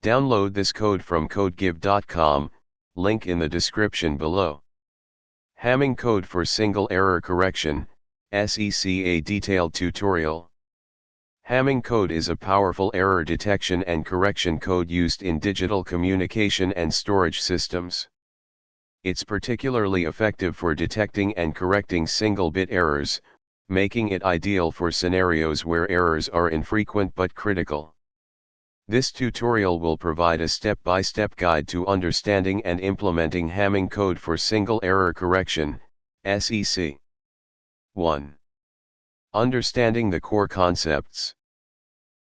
Download this code from codegive.com, link in the description below. Hamming code for single error correction, SECA detailed tutorial. Hamming code is a powerful error detection and correction code used in digital communication and storage systems. It's particularly effective for detecting and correcting single-bit errors, making it ideal for scenarios where errors are infrequent but critical. This tutorial will provide a step-by-step guide to understanding and implementing Hamming code for single error correction, SEC. 1. Understanding the core concepts.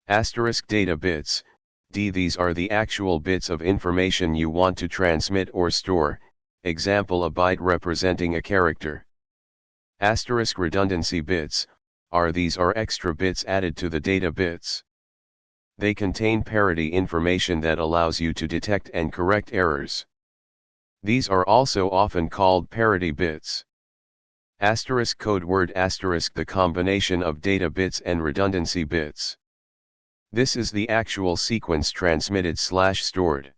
Asterisk data bits, D. These are the actual bits of information you want to transmit or store, example a byte representing a character. Asterisk redundancy bits, R. These are extra bits added to the data bits. They contain parity information that allows you to detect and correct errors. These are also often called parity bits. Asterisk code word asterisk the combination of data bits and redundancy bits. This is the actual sequence transmitted/stored.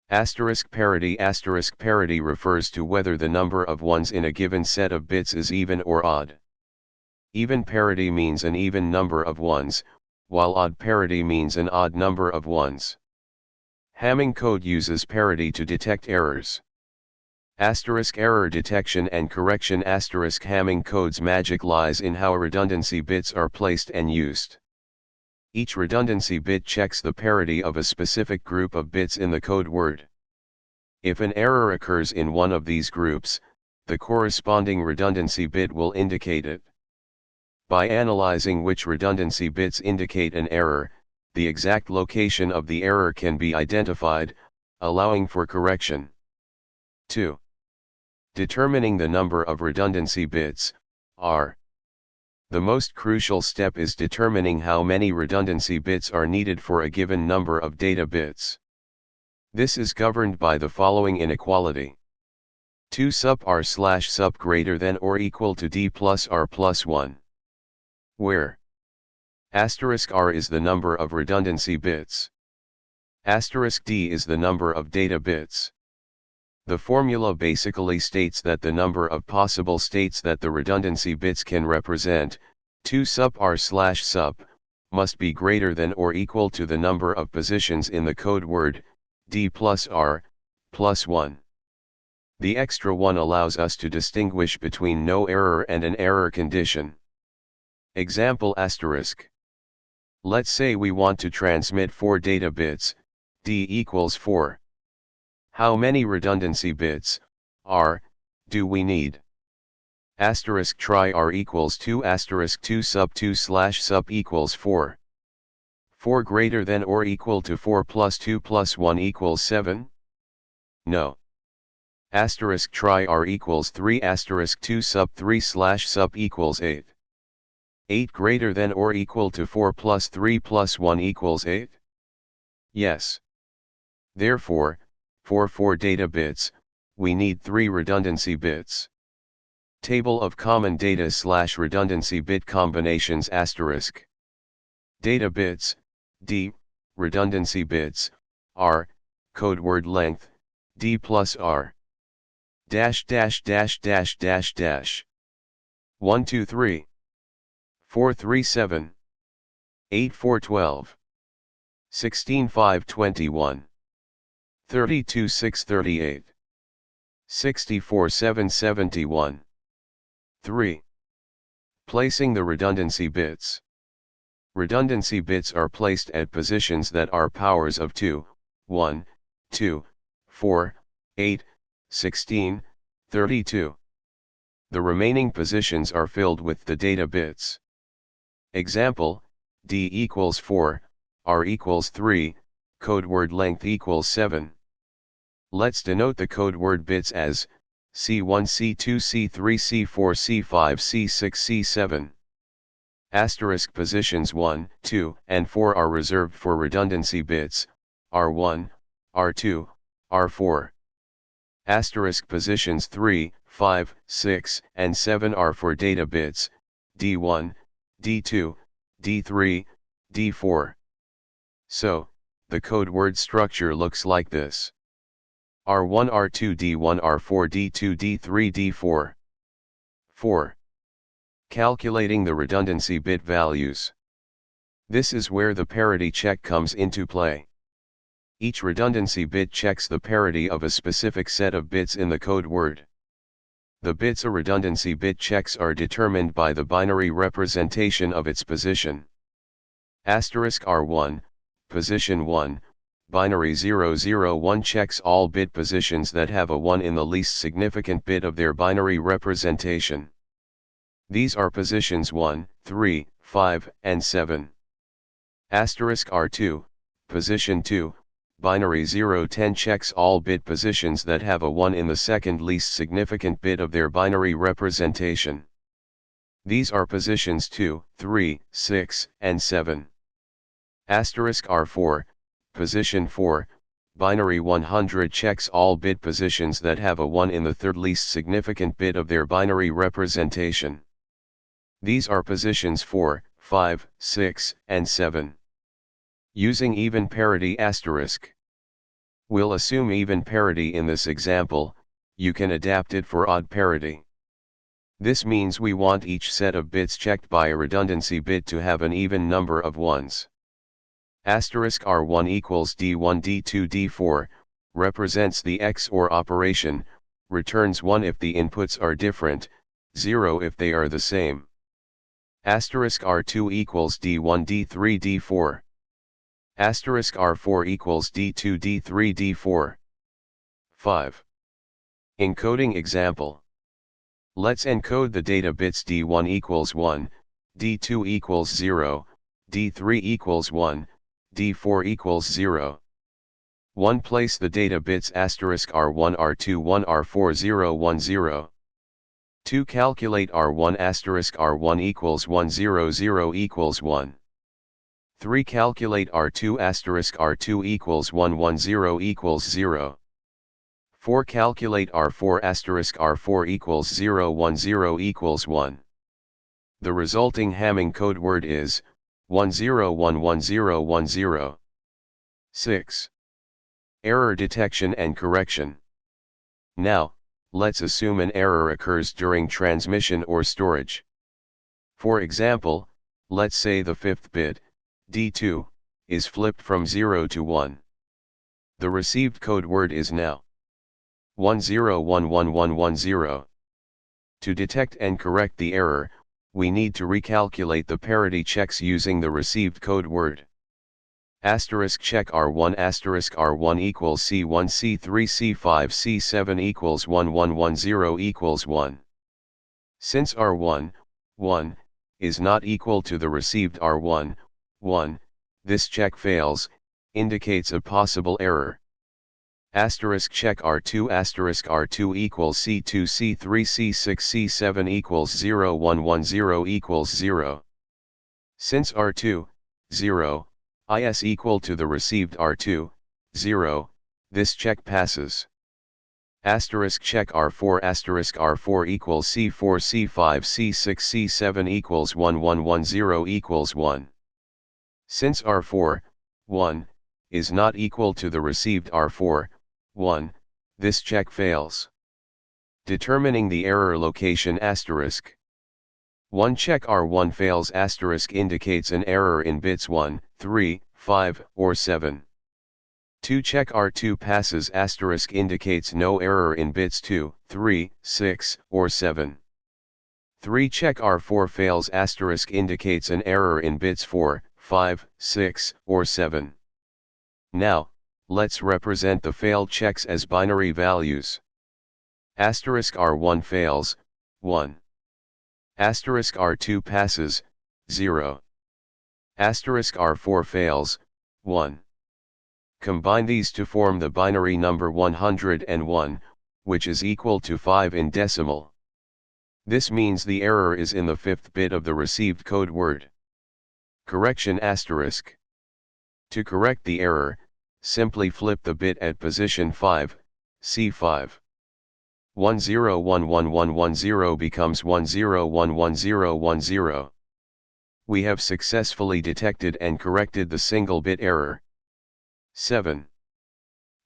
Asterisk parity refers to whether the number of ones in a given set of bits is even or odd. Even parity means an even number of ones, while odd parity means an odd number of ones. Hamming code uses parity to detect errors. Asterisk error detection and correction asterisk Hamming code's magic lies in how redundancy bits are placed and used. Each redundancy bit checks the parity of a specific group of bits in the code word. If an error occurs in one of these groups, the corresponding redundancy bit will indicate it. By analyzing which redundancy bits indicate an error, the exact location of the error can be identified, allowing for correction. 2. Determining the number of redundancy bits, R. The most crucial step is determining how many redundancy bits are needed for a given number of data bits. This is governed by the following inequality. 2 sup r/sup greater than or equal to d plus r plus 1. Where asterisk r is the number of redundancy bits. Asterisk d is the number of data bits. The formula basically states that the number of possible states that the redundancy bits can represent, 2 sup r/sup, must be greater than or equal to the number of positions in the code word, d plus r, plus 1. The extra 1 allows us to distinguish between no error and an error condition. Example asterisk. Let's say we want to transmit 4 data bits, d equals 4. How many redundancy bits, r, do we need? Asterisk try r equals 2 asterisk 2 sup 2/sup equals 4. 4 greater than or equal to 4 plus 2 plus 1 equals 7? No. Asterisk try r equals 3 asterisk 2 sup 3/sup equals 8. 8 greater than or equal to 4 plus 3 plus 1 equals 8? Yes. Therefore, for 4 data bits, we need 3 redundancy bits. Table of common data/redundancy bit combinations asterisk. Data bits, D, redundancy bits, R, code word length, D plus R. Dash dash dash dash dash dash. 123. 437. 8412. 16521. 32638. 64771. 3. Placing the redundancy bits. Redundancy bits are placed at positions that are powers of 2, 1, 2, 4, 8, 16, 32. The remaining positions are filled with the data bits. Example, D equals 4, R equals 3, code word length equals 7. Let's denote the code word bits as C1, C2, C3, C4, C5, C6, C7. Asterisk positions 1, 2, and 4 are reserved for redundancy bits, R1, R2, R4. Asterisk positions 3, 5, 6, and 7 are for data bits, D1, D2, D3, D4. So, the code word structure looks like this. R1 R2 D1 R4 D2 D3 D4. 4. Calculating the redundancy bit values. This is where the parity check comes into play. Each redundancy bit checks the parity of a specific set of bits in the code word. The bits a redundancy bit checks are determined by the binary representation of its position. *R1, position 1, binary 001 checks all bit positions that have a 1 in the least significant bit of their binary representation. These are positions 1, 3, 5, and 7. *R2, position 2, binary 010 checks all bit positions that have a 1 in the second least significant bit of their binary representation. These are positions 2, 3, 6, and 7. *R4, position 4, binary 100 checks all bit positions that have a 1 in the third least significant bit of their binary representation. These are positions 4, 5, 6, and 7. Using even parity asterisk. We'll assume even parity in this example, you can adapt it for odd parity. This means we want each set of bits checked by a redundancy bit to have an even number of ones. *R1 equals D1 D2 D4, represents the XOR operation, returns 1 if the inputs are different, 0 if they are the same. *R2 equals D1 D3 D4. *R4 equals D2 D3 D4. 5. Encoding example. Let's encode the data bits D1 equals 1, D2 equals 0, D3 equals 1, D4 equals 0. 1. Place the data bits *R1 R2 1 R4 0 1 0. 2. Calculate R1 *R1 equals 1 0 0 equals 1. 3. Calculate R2 *R2 equals 1 1 0 equals 0. 4. Calculate R4 *R4 equals 0 1 0 equals 1. The resulting Hamming code word is 10111010. 6. Error detection and correction. Now, let's assume an error occurs during transmission or storage. For example, let's say the fifth bit, D2, is flipped from 0 to 1. The received code word is now 10111110. To detect and correct the error, we need to recalculate the parity checks using the received code word. Check R1 *R1 equals C1 C3 C5 C7 equals 1110 equals 1. Since R1, 1, is not equal to the received R1, 1, this check fails, indicates a possible error. Check R2 *R2 equals C2 C3 C6 C7 equals 0 110 equals 0. Since R2, 0, is equal to the received R2, 0, this check passes. Check R4 *R4 equals C4 C5 C6 C7 equals 1110 equals 1. Since R4, 1, is not equal to the received R4, 1, this check fails. Determining the error location *. 1. Check R1 fails * indicates an error in bits 1, 3, 5, or 7. 2. Check R2 passes * indicates no error in bits 2, 3, 6, or 7. 3. Check R4 fails * indicates an error in bits 4, 5, 6, or 7. Now, let's represent the failed checks as binary values. *R1 fails, 1. *R2 passes, 0. *R4 fails, 1. Combine these to form the binary number 101, which is equal to 5 in decimal. This means the error is in the fifth bit of the received code word. Correction *. To correct the error, simply flip the bit at position 5, C5. 101110 becomes 10111010. We have successfully detected and corrected the single bit error. 7.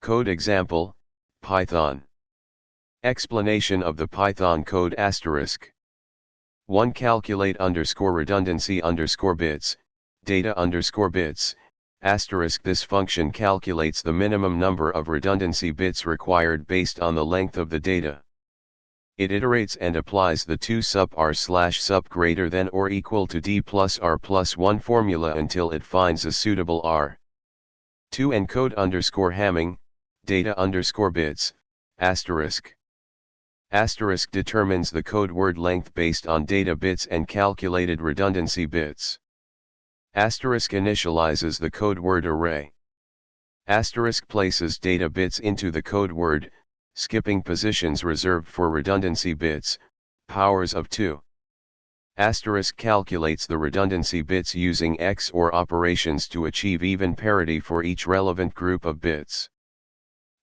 Code example, Python. Explanation of the Python code asterisk. 1. Calculate redundancy bits, data bits, asterisk. This function calculates the minimum number of redundancy bits required based on the length of the data. It iterates and applies the 2 sup greater than or equal to d plus r plus 1 formula until it finds a suitable r. 2. Encode Hamming, data bits, asterisk. Asterisk determines the code word length based on data bits and calculated redundancy bits. Asterisk initializes the code word array. Asterisk places data bits into the code word, skipping positions reserved for redundancy bits, powers of 2. Asterisk calculates the redundancy bits using XOR operations to achieve even parity for each relevant group of bits.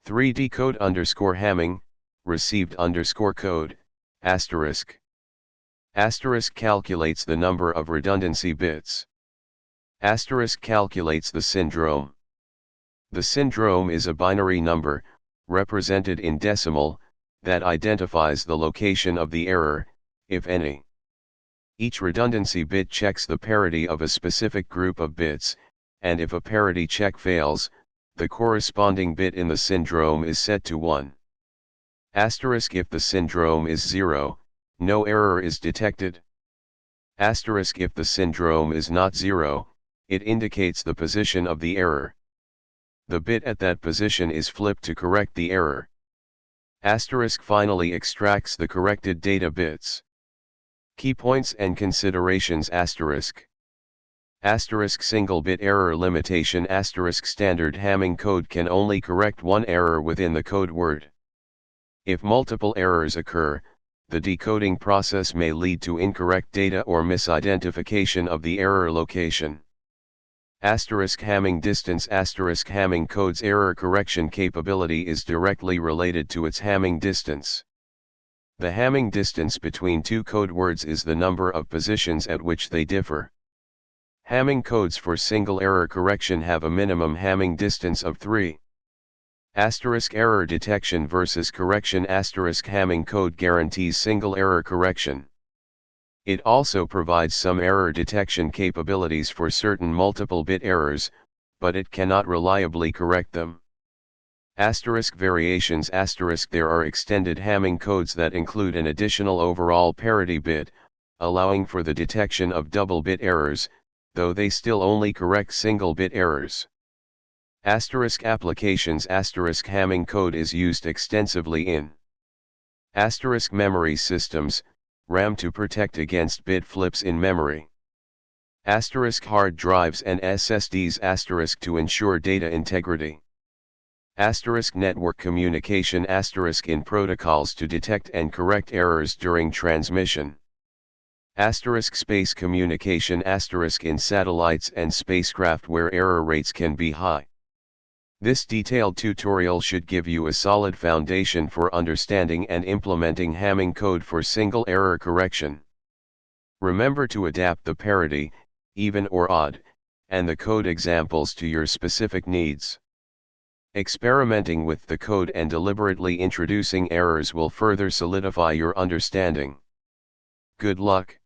3. Decode Hamming, received code, asterisk. Asterisk calculates the number of redundancy bits. Asterisk calculates the syndrome. The syndrome is a binary number, represented in decimal, that identifies the location of the error, if any. Each redundancy bit checks the parity of a specific group of bits, and if a parity check fails, the corresponding bit in the syndrome is set to 1. Asterisk if the syndrome is 0, no error is detected. Asterisk if the syndrome is not 0, it indicates the position of the error. The bit at that position is flipped to correct the error. Asterisk finally extracts the corrected data bits. Key points and considerations asterisk. Asterisk single bit error limitation asterisk standard Hamming code can only correct one error within the code word. If multiple errors occur, the decoding process may lead to incorrect data or misidentification of the error location. Asterisk Hamming distance asterisk Hamming code's error correction capability is directly related to its Hamming distance. The Hamming distance between two code words is the number of positions at which they differ. Hamming codes for single error correction have a minimum Hamming distance of 3. Asterisk error detection versus correction asterisk Hamming code guarantees single error correction. It also provides some error detection capabilities for certain multiple bit errors, but it cannot reliably correct them. Asterisk variations asterisk there are extended Hamming codes that include an additional overall parity bit, allowing for the detection of double bit errors, though they still only correct single bit errors. Asterisk applications asterisk Hamming code is used extensively in asterisk memory systems, RAM to protect against bit flips in memory. Asterisk hard drives and SSDs asterisk to ensure data integrity. Asterisk network communication asterisk in protocols to detect and correct errors during transmission. Asterisk space communication asterisk in satellites and spacecraft where error rates can be high. This detailed tutorial should give you a solid foundation for understanding and implementing Hamming code for single error correction. Remember to adapt the parity, even or odd, and the code examples to your specific needs. Experimenting with the code and deliberately introducing errors will further solidify your understanding. Good luck.